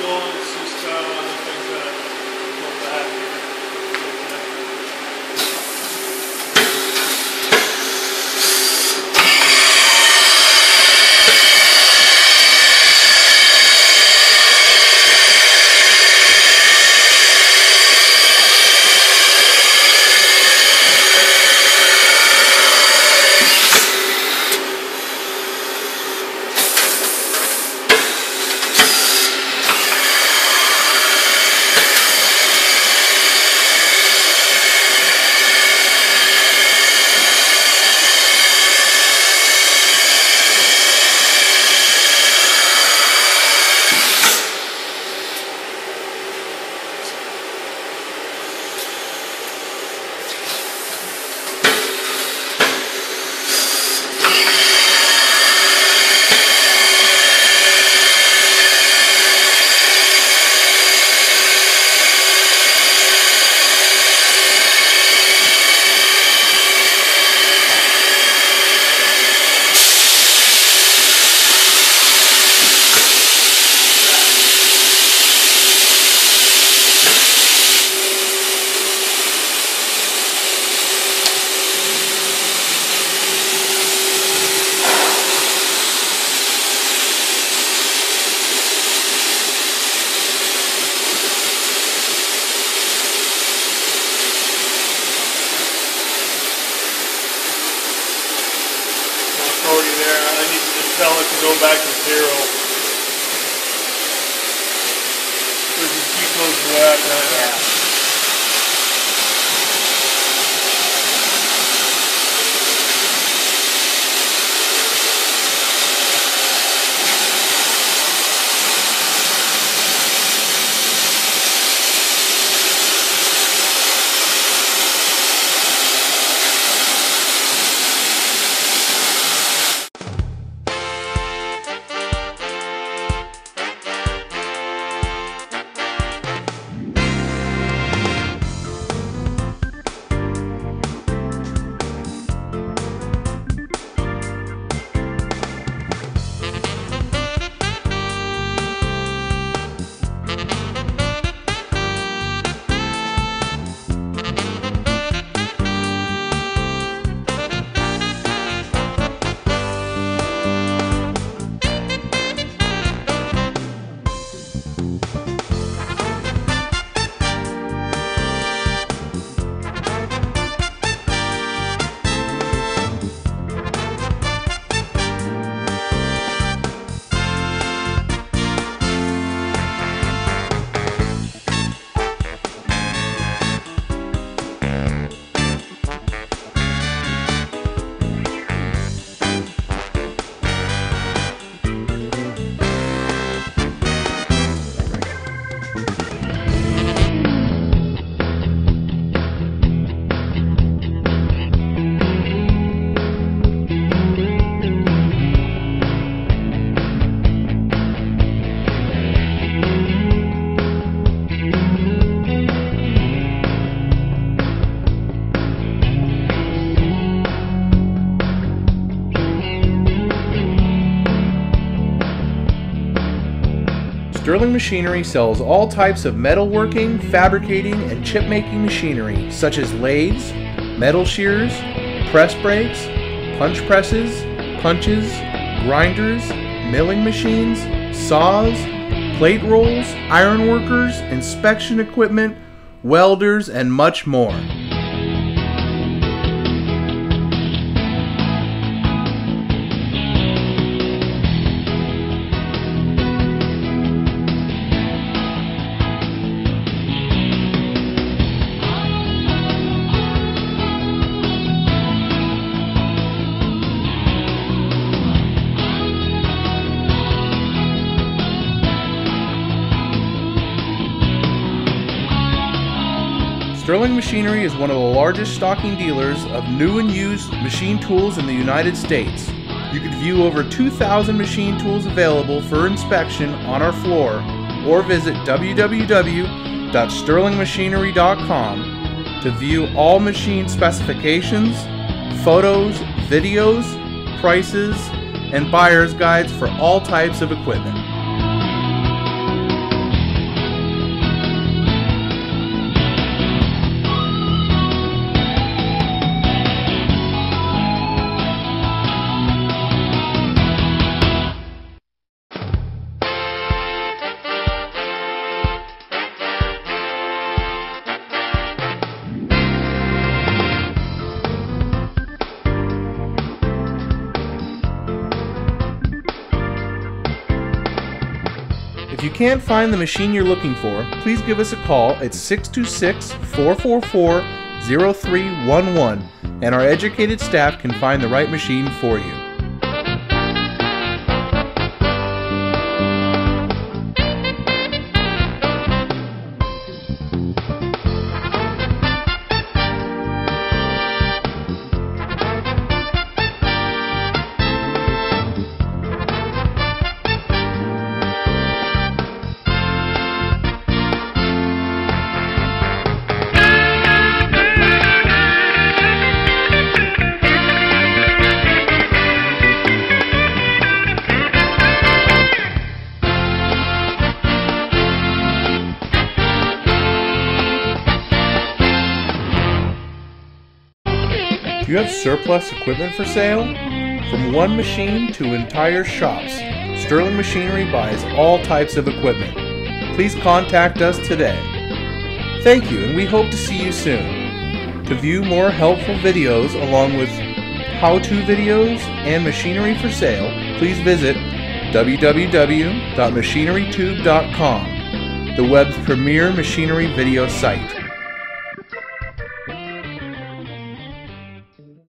going. It's just nothing's gonna go back here. Already there. I need to just tell it to go back to 0. This is too close to that. Yeah. Sterling Machinery sells all types of metalworking, fabricating, and chip-making machinery such as lathes, metal shears, press brakes, punch presses, punches, grinders, milling machines, saws, plate rolls, ironworkers, inspection equipment, welders, and much more. Sterling Machinery is one of the largest stocking dealers of new and used machine tools in the United States. You can view over 2,000 machine tools available for inspection on our floor or visit www.sterlingmachinery.com to view all machine specifications, photos, videos, prices, and buyer's guides for all types of equipment. If you can't find the machine you're looking for, please give us a call at 626-444-0311 and our educated staff can find the right machine for you. Do you have surplus equipment for sale? From one machine to entire shops, Sterling Machinery buys all types of equipment. Please contact us today. Thank you, and we hope to see you soon. To view more helpful videos along with how-to videos and machinery for sale, please visit www.machinerytube.com, the web's premier machinery video site.